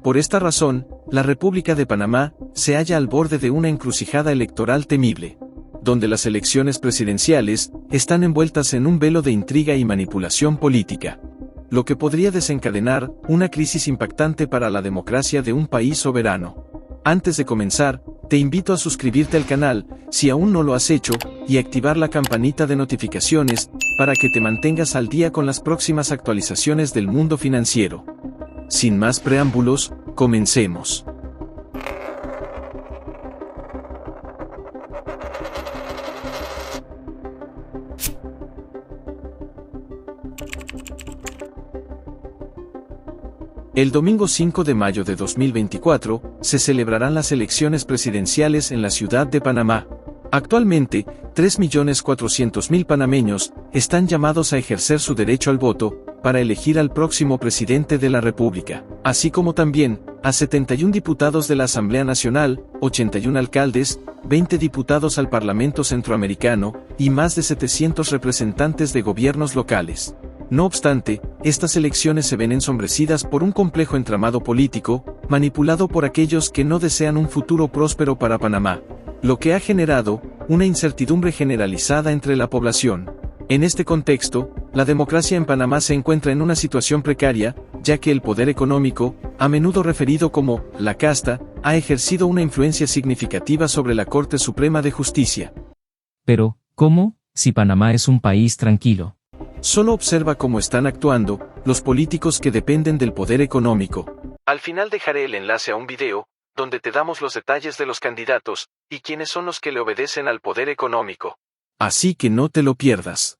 Por esta razón, la República de Panamá se halla al borde de una encrucijada electoral temible, donde las elecciones presidenciales están envueltas en un velo de intriga y manipulación política, lo que podría desencadenar una crisis impactante para la democracia de un país soberano. Antes de comenzar, te invito a suscribirte al canal, si aún no lo has hecho, y activar la campanita de notificaciones, para que te mantengas al día con las próximas actualizaciones del mundo financiero. Sin más preámbulos, comencemos. El domingo 5 de mayo de 2024, se celebrarán las elecciones presidenciales en la ciudad de Panamá. Actualmente, 3.400.000 panameños están llamados a ejercer su derecho al voto, para elegir al próximo presidente de la República, así como también a 71 diputados de la Asamblea Nacional, 81 alcaldes, 20 diputados al Parlamento Centroamericano, y más de 700 representantes de gobiernos locales. No obstante, estas elecciones se ven ensombrecidas por un complejo entramado político, manipulado por aquellos que no desean un futuro próspero para Panamá, lo que ha generado una incertidumbre generalizada entre la población. En este contexto, la democracia en Panamá se encuentra en una situación precaria, ya que el poder económico, a menudo referido como la casta, ha ejercido una influencia significativa sobre la Corte Suprema de Justicia. Pero, ¿cómo, si Panamá es un país tranquilo? Solo observa cómo están actuando los políticos que dependen del poder económico. Al final dejaré el enlace a un video, donde te damos los detalles de los candidatos, y quiénes son los que le obedecen al poder económico. Así que no te lo pierdas.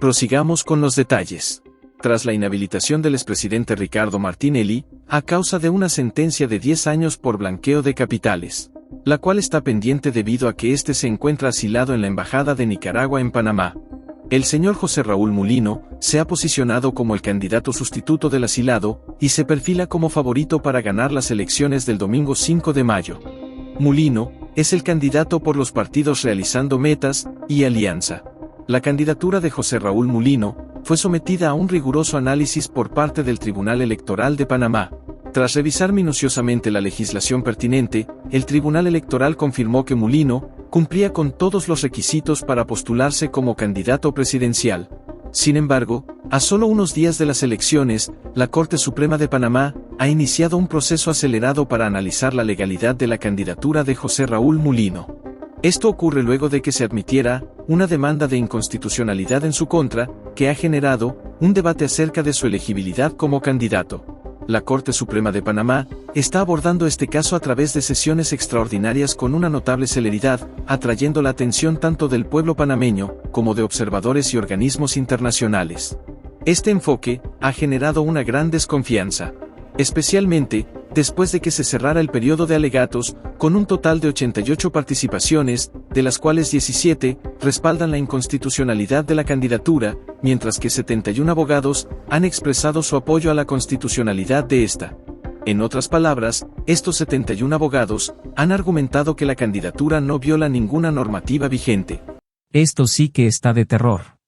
Prosigamos con los detalles. Tras la inhabilitación del expresidente Ricardo Martinelli, a causa de una sentencia de 10 años por blanqueo de capitales, la cual está pendiente debido a que éste se encuentra asilado en la Embajada de Nicaragua en Panamá, el señor José Raúl Mulino se ha posicionado como el candidato sustituto del asilado, y se perfila como favorito para ganar las elecciones del domingo 5 de mayo. Mulino es el candidato por los partidos Realizando Metas y Alianza. La candidatura de José Raúl Mulino fue sometida a un riguroso análisis por parte del Tribunal Electoral de Panamá. Tras revisar minuciosamente la legislación pertinente, el Tribunal Electoral confirmó que Mulino cumplía con todos los requisitos para postularse como candidato presidencial. Sin embargo, a solo unos días de las elecciones, la Corte Suprema de Panamá ha iniciado un proceso acelerado para analizar la legalidad de la candidatura de José Raúl Mulino. Esto ocurre luego de que se admitiera una demanda de inconstitucionalidad en su contra, que ha generado un debate acerca de su elegibilidad como candidato. La Corte Suprema de Panamá está abordando este caso a través de sesiones extraordinarias con una notable celeridad, atrayendo la atención tanto del pueblo panameño como de observadores y organismos internacionales. Este enfoque ha generado una gran desconfianza, especialmente después de que se cerrara el periodo de alegatos, con un total de 88 participaciones, de las cuales 17 respaldan la inconstitucionalidad de la candidatura, mientras que 71 abogados han expresado su apoyo a la constitucionalidad de esta. En otras palabras, estos 71 abogados han argumentado que la candidatura no viola ninguna normativa vigente. Esto sí que está de terror.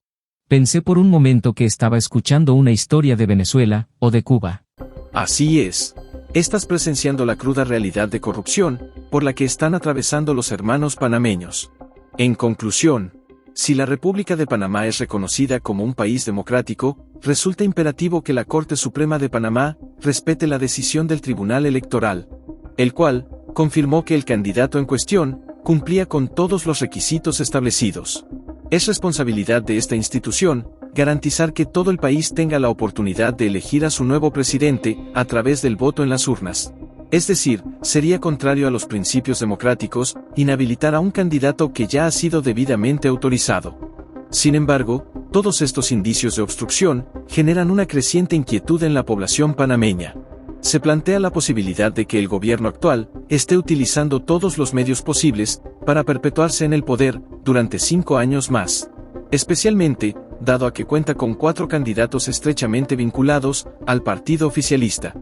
Pensé por un momento que estaba escuchando una historia de Venezuela o de Cuba. Así es. Estás presenciando la cruda realidad de corrupción por la que están atravesando los hermanos panameños. En conclusión, si la República de Panamá es reconocida como un país democrático, resulta imperativo que la Corte Suprema de Panamá respete la decisión del Tribunal Electoral, el cual confirmó que el candidato en cuestión cumplía con todos los requisitos establecidos. Es responsabilidad de esta institución garantizar que todo el país tenga la oportunidad de elegir a su nuevo presidente a través del voto en las urnas. Es decir, sería contrario a los principios democráticos inhabilitar a un candidato que ya ha sido debidamente autorizado. Sin embargo, todos estos indicios de obstrucción generan una creciente inquietud en la población panameña. Se plantea la posibilidad de que el gobierno actual esté utilizando todos los medios posibles para perpetuarse en el poder durante 5 años más, especialmente dado a que cuenta con 4 candidatos estrechamente vinculados al partido oficialista.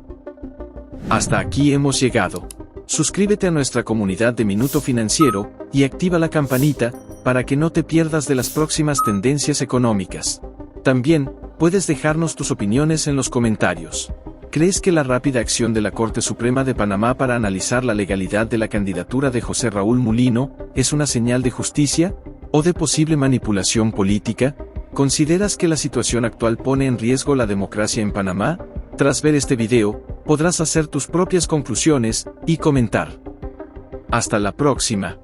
Hasta aquí hemos llegado. Suscríbete a nuestra comunidad de Minuto Financiero y activa la campanita para que no te pierdas de las próximas tendencias económicas. También puedes dejarnos tus opiniones en los comentarios. ¿Crees que la rápida acción de la Corte Suprema de Panamá para analizar la legalidad de la candidatura de José Raúl Mulino es una señal de justicia o de posible manipulación política? ¿Consideras que la situación actual pone en riesgo la democracia en Panamá? Tras ver este video, podrás hacer tus propias conclusiones y comentar. Hasta la próxima.